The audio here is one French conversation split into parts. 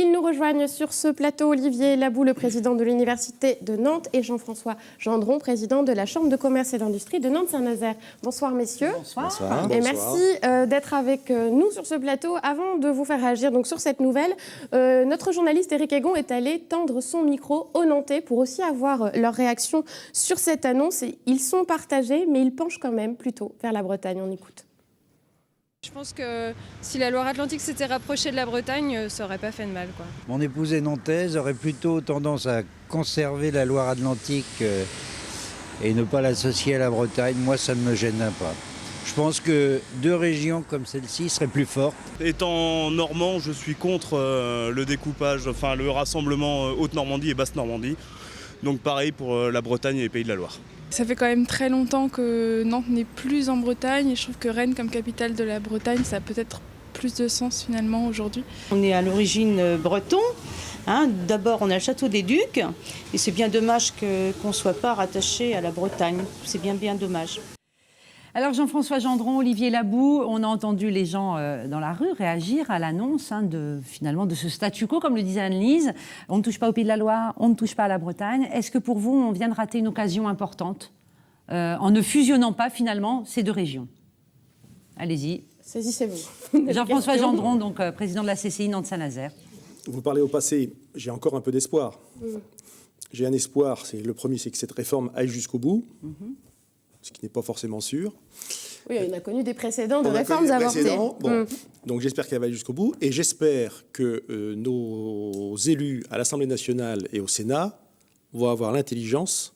Ils nous rejoignent sur ce plateau Olivier Labou, le président de l'Université de Nantes, et Jean-François Gendron, président de la Chambre de commerce et d'industrie de Nantes-Saint-Nazaire. Bonsoir messieurs. Bonsoir. Bonsoir. Et merci d'être avec nous sur ce plateau. Avant de vous faire réagir donc, sur cette nouvelle, notre journaliste Éric Egon est allé tendre son micro aux Nantais pour aussi avoir leur réaction sur cette annonce. Et ils sont partagés, mais ils penchent quand même plutôt vers la Bretagne. On écoute. Je pense que si la Loire-Atlantique s'était rapprochée de la Bretagne, ça n'aurait pas fait de mal, quoi. Mon épouse est nantaise, aurait plutôt tendance à conserver la Loire-Atlantique et ne pas l'associer à la Bretagne. Moi, ça ne me gêne pas. Je pense que deux régions comme celle-ci seraient plus fortes. Étant normand, je suis contre le découpage, enfin le rassemblement Haute-Normandie et Basse-Normandie. Donc pareil pour la Bretagne et les Pays de la Loire. Ça fait quand même très longtemps que Nantes n'est plus en Bretagne et je trouve que Rennes comme capitale de la Bretagne, ça a peut-être plus de sens finalement aujourd'hui. On est à l'origine breton. D'abord on a le château des Ducs et c'est bien dommage qu'on ne soit pas rattaché à la Bretagne. C'est bien dommage. Alors Jean-François Gendron, Olivier Labou, on a entendu les gens dans la rue réagir à l'annonce finalement de ce statu quo, comme le disait Anne-Lise. On ne touche pas au Pays de la Loire, on ne touche pas à la Bretagne. Est-ce que pour vous, on vient de rater une occasion importante en ne fusionnant pas finalement ces deux régions? Allez-y. Saisissez-vous. Jean-François Gendron, donc président de la CCI Nantes-Saint-Nazaire. Vous parlez au passé, j'ai encore un peu d'espoir. J'ai un espoir, le premier, c'est que cette réforme aille jusqu'au bout. Ce qui n'est pas forcément sûr. Oui, on a connu des précédents de réformes avortées. Donc j'espère qu'elle va aller jusqu'au bout. Et j'espère que nos élus à l'Assemblée nationale et au Sénat vont avoir l'intelligence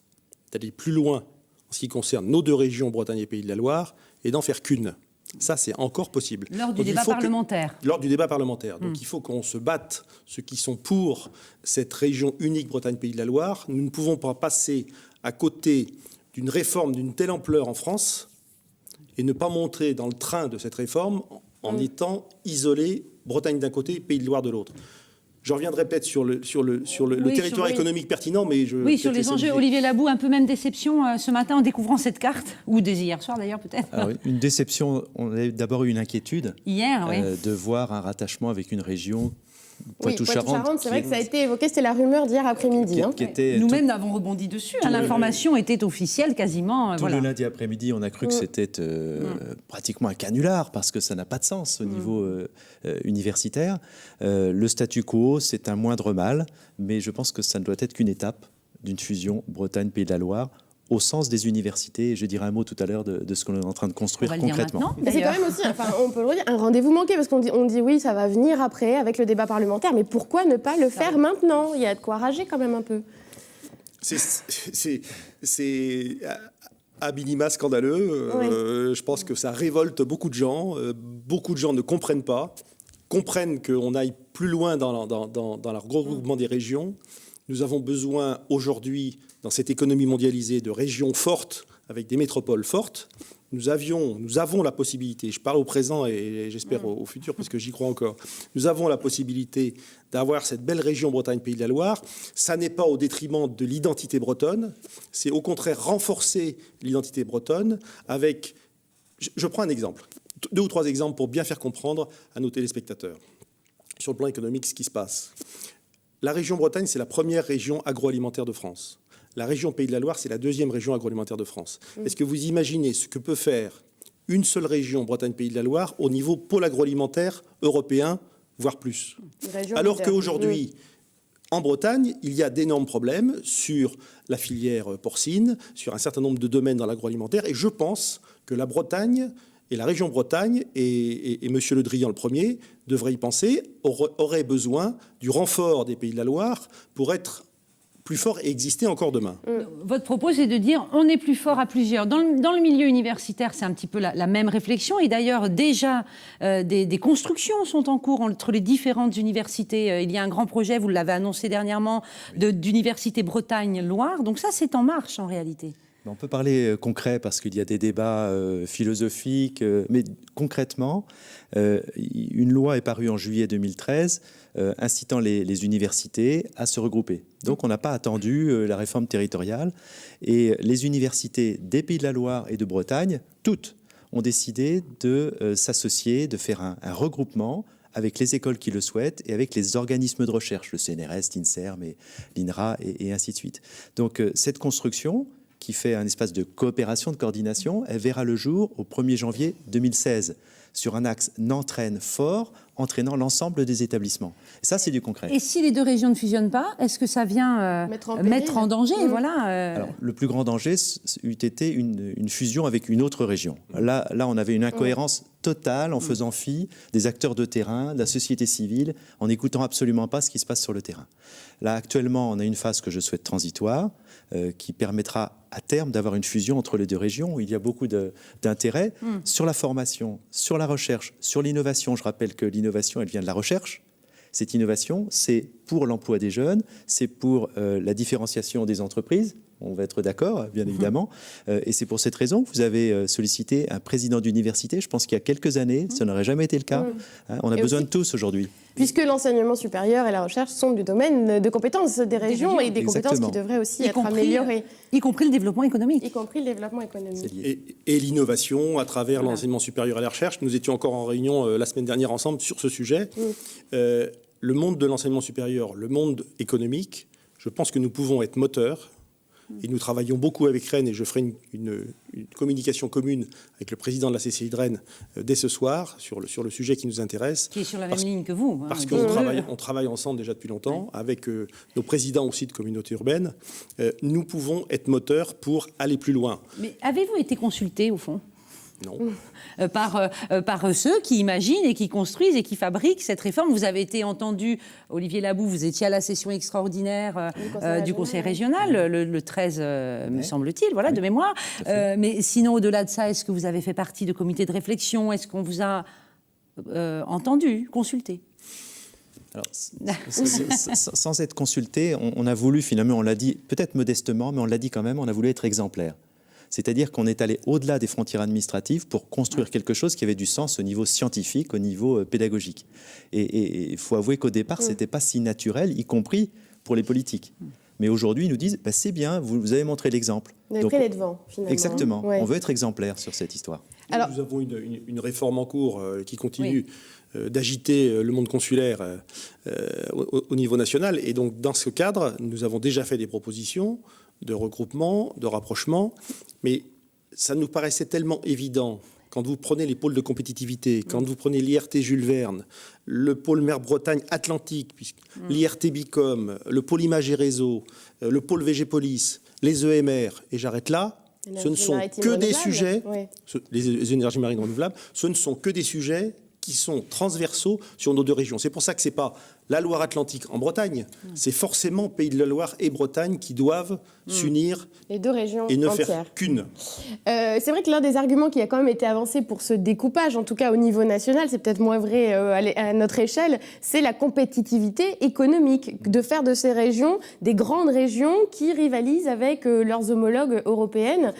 d'aller plus loin en ce qui concerne nos deux régions, Bretagne et Pays de la Loire, et d'en faire qu'une. Ça, c'est encore possible. Lors du débat parlementaire. Lors du débat parlementaire. Donc il faut qu'on se batte, ceux qui sont pour cette région unique Bretagne-Pays de la Loire. Nous ne pouvons pas passer à côté d'une réforme d'une telle ampleur en France et ne pas monter dans le train de cette réforme en étant isolé, Bretagne d'un côté, Pays de Loire de l'autre. Je reviendrai peut-être sur le territoire économique pertinent, mais je... Oui, sur les enjeux. Olivier Labou, un peu même déception ce matin en découvrant cette carte, ou dès hier soir d'ailleurs peut-être. Ah oui, une déception, on a d'abord eu une inquiétude hier, de voir un rattachement avec une région... Poitou-Charentes, c'est vrai que ça a été évoqué, c'était la rumeur d'hier après-midi. Nous-mêmes avons rebondi dessus. L'information était officielle quasiment. Le lundi après-midi, on a cru que c'était pratiquement un canular parce que ça n'a pas de sens au niveau universitaire. Le statu quo, c'est un moindre mal, mais je pense que ça ne doit être qu'une étape d'une fusion Bretagne-Pays de la Loire au sens des universités. Et je dirai un mot tout à l'heure de ce qu'on est en train de construire concrètement. C'est quand même aussi, on peut le redire, un rendez-vous manqué, parce qu'on dit oui, ça va venir après, avec le débat parlementaire, mais pourquoi ne pas le faire maintenant? Il y a de quoi rager quand même un peu. C'est à minima scandaleux. Je pense que ça révolte beaucoup de gens. Beaucoup de gens ne comprennent pas, comprennent qu'on aille plus loin dans le regroupement des régions. Nous avons besoin aujourd'hui, dans cette économie mondialisée, de régions fortes, avec des métropoles fortes. Nous avons la possibilité, je parle au présent et j'espère au futur, parce que j'y crois encore, nous avons la possibilité d'avoir cette belle région Bretagne-Pays de la Loire. Ça n'est pas au détriment de l'identité bretonne, c'est au contraire renforcer l'identité bretonne avec... Je prends un exemple, 2 ou 3 exemples pour bien faire comprendre à nos téléspectateurs, sur le plan économique, ce qui se passe. La région Bretagne, c'est la première région agroalimentaire de France. La région Pays de la Loire, c'est la 2e région agroalimentaire de France. Est-ce que vous imaginez ce que peut faire une seule région, Bretagne-Pays de la Loire, au niveau pôle agroalimentaire européen, voire plus? Alors qu'aujourd'hui, en Bretagne, il y a d'énormes problèmes sur la filière porcine, sur un certain nombre de domaines dans l'agroalimentaire. Et je pense que la Bretagne et la région Bretagne, et M. Le Drian le premier, devrait y penser, aurait besoin du renfort des Pays de la Loire pour être plus fort et exister encore demain. Votre propos, c'est de dire on est plus fort à plusieurs. Dans le milieu universitaire, c'est un petit peu la même réflexion. Et d'ailleurs, déjà, des constructions sont en cours entre les différentes universités. Il y a un grand projet, vous l'avez annoncé dernièrement, d'université Bretagne-Loire. Donc ça, c'est en marche en réalité. On peut parler concret parce qu'il y a des débats philosophiques, mais concrètement, une loi est parue en juillet 2013 incitant les universités à se regrouper. Donc on n'a pas attendu la réforme territoriale et les universités des Pays de la Loire et de Bretagne, toutes, ont décidé de s'associer, de faire un regroupement avec les écoles qui le souhaitent et avec les organismes de recherche, le CNRS, l'INSERM, l'INRA et ainsi de suite. Donc cette construction, qui fait un espace de coopération, de coordination, elle verra le jour au 1er janvier 2016, sur un axe Nantes-Rennes fort, entraînant l'ensemble des établissements. Et ça, c'est du concret. Et si les deux régions ne fusionnent pas, est-ce que ça vient mettre en danger Alors, le plus grand danger eût été une fusion avec une autre région. Là, on avait une incohérence totale en faisant fi des acteurs de terrain, de la société civile, en n'écoutant absolument pas ce qui se passe sur le terrain. Là, actuellement, on a une phase que je souhaite transitoire, qui permettra à terme d'avoir une fusion entre les deux régions où il y a beaucoup d'intérêt sur la formation, sur la recherche, sur l'innovation. Je rappelle que l'innovation, elle vient de la recherche. Cette innovation, c'est pour l'emploi des jeunes, c'est pour la différenciation des entreprises. On va être d'accord, bien évidemment. Et c'est pour cette raison que vous avez sollicité un président d'université. Je pense qu'il y a quelques années, ça n'aurait jamais été le cas. On a besoin de tous aujourd'hui. Puisque l'enseignement supérieur et la recherche sont du domaine de compétences des régions et des compétences qui devraient aussi être améliorées. Y compris le développement économique. Y compris le développement économique. Et l'innovation à travers l'enseignement supérieur et la recherche. Nous étions encore en réunion la semaine dernière ensemble sur ce sujet. Le monde de l'enseignement supérieur, le monde économique, je pense que nous pouvons être moteurs. Et nous travaillons beaucoup avec Rennes, et je ferai une communication commune avec le président de la CCI de Rennes dès ce soir sur le sujet qui nous intéresse. Qui est sur la même ligne que vous. Parce qu'on travaille ensemble déjà depuis longtemps, avec nos présidents aussi de communautés urbaines. Nous pouvons être moteurs pour aller plus loin. Mais avez-vous été consulté, au fond ? Non. Par ceux qui imaginent et qui construisent et qui fabriquent cette réforme. Vous avez été entendu, Olivier Labou, vous étiez à la session extraordinaire du Conseil régional, le 13, me semble-t-il, voilà, de mémoire. Mais sinon, au-delà de ça, est-ce que vous avez fait partie de comités de réflexion ? Est-ce qu'on vous a entendu, consulté ? Alors, sans être consulté, on a voulu finalement, on l'a dit peut-être modestement, mais on l'a dit quand même, on a voulu être exemplaire. C'est-à-dire qu'on est allé au-delà des frontières administratives pour construire quelque chose qui avait du sens au niveau scientifique, au niveau pédagogique. Et il faut avouer qu'au départ, ce n'était pas si naturel, y compris pour les politiques. Mais aujourd'hui, ils nous disent, c'est bien, vous avez montré l'exemple. Vous avez pris les devants, finalement. Exactement. Ouais. On veut être exemplaire sur cette histoire. Alors, nous avons une réforme en cours qui continue d'agiter le monde consulaire au niveau national. Et donc, dans ce cadre, nous avons déjà fait des propositions de regroupement, de rapprochement, mais ça nous paraissait tellement évident. Quand vous prenez les pôles de compétitivité, quand vous prenez l'IRT Jules Verne, le pôle Mer-Bretagne Atlantique, l'IRT Bicom, le pôle Images et Réseaux, le pôle VG Police, les EMR, et j'arrête là, ce ne sont que des sujets, les énergies marines renouvelables, ce ne sont que des sujets qui sont transversaux sur nos deux régions. C'est pour ça que ce n'est pas la Loire-Atlantique en Bretagne, c'est forcément Pays de la Loire et Bretagne qui doivent s'unir les deux régions et ne entières. faire qu'une. C'est vrai que l'un des arguments qui a quand même été avancé pour ce découpage, en tout cas au niveau national, c'est peut-être moins vrai à notre échelle, c'est la compétitivité économique, de faire de ces régions des grandes régions qui rivalisent avec leurs homologues européennes.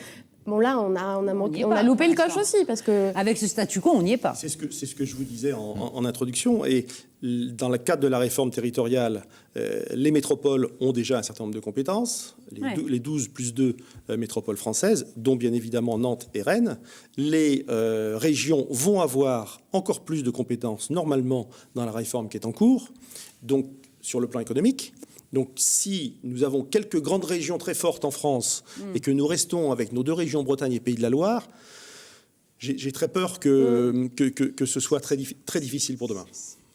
Bon, là, on a loupé le coche aussi, parce que... Avec ce statu quo, on n'y est pas. C'est ce que je vous disais en introduction. Et dans le cadre de la réforme territoriale, les métropoles ont déjà un certain nombre de compétences, les 12 plus 2 métropoles françaises, dont bien évidemment Nantes et Rennes. Les régions vont avoir encore plus de compétences, normalement, dans la réforme qui est en cours, donc sur le plan économique. Donc, si nous avons quelques grandes régions très fortes en France et que nous restons avec nos deux régions, Bretagne et Pays de la Loire, j'ai très peur que ce soit très difficile pour demain.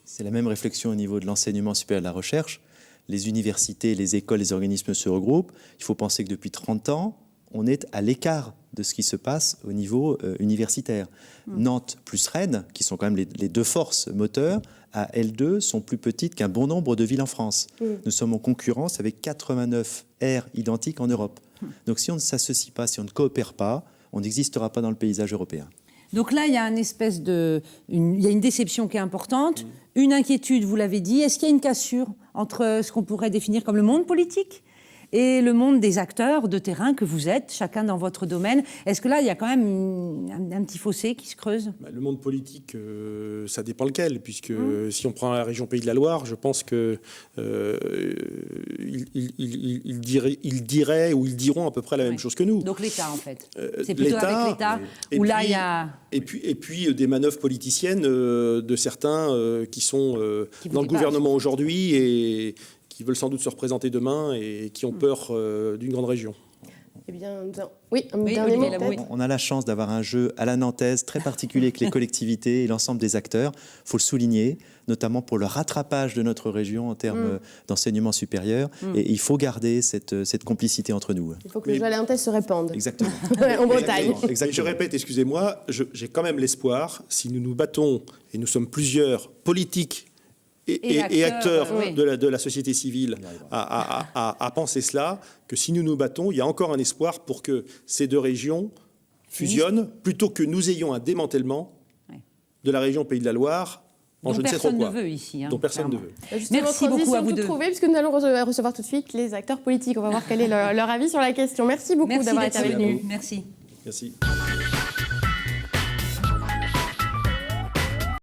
C'est la même réflexion au niveau de l'enseignement supérieur et de la recherche. Les universités, les écoles, les organismes se regroupent. Il faut penser que depuis 30 ans, on est à l'écart de ce qui se passe au niveau universitaire. Nantes plus Rennes, qui sont quand même les deux forces moteurs, à L2 sont plus petites qu'un bon nombre de villes en France. Nous sommes en concurrence avec 89 aires identiques en Europe. Donc si on ne s'associe pas, si on ne coopère pas, on n'existera pas dans le paysage européen. Donc là, il y a il y a une déception qui est importante, une inquiétude, vous l'avez dit. Est-ce qu'il y a une cassure entre ce qu'on pourrait définir comme le monde politique et le monde des acteurs de terrain que vous êtes, chacun dans votre domaine. Est-ce que là, il y a quand même un petit fossé qui se creuse? Le monde politique, ça dépend lequel, puisque si on prend la région Pays de la Loire, je pense que ils diraient ou ils diront à peu près la même chose que nous. Donc l'État, en fait. C'est plutôt avec l'État où là, il y a... Et puis des manœuvres politiciennes de certains qui sont dans le gouvernement aujourd'hui et qui veulent sans doute se représenter demain et qui ont peur d'une grande région. Eh bien, oui, un dernier mot peut-être. On a la chance d'avoir un jeu à la nantaise très particulier avec les collectivités et l'ensemble des acteurs. Il faut le souligner, notamment pour le rattrapage de notre région en termes d'enseignement supérieur. Et il faut garder cette complicité entre nous. Il faut que le jeu à la nantaise se répande. Exactement. En Bretagne. Exactement. Je répète, excusez-moi, j'ai quand même l'espoir, si nous nous battons, et nous sommes plusieurs politiques et acteurs de la société civile à penser cela, que si nous nous battons, il y a encore un espoir pour que ces deux régions fusionnent, plutôt que nous ayons un démantèlement de la région Pays de la Loire, en je ne sais trop quoi. Personne ne veut ici. Dont personne ne veut. Justement, Merci beaucoup à vous deux. Puisque nous allons recevoir tout de suite les acteurs politiques. On va voir quel est leur avis sur la question. Merci beaucoup d'avoir été avec nous. Merci. Merci.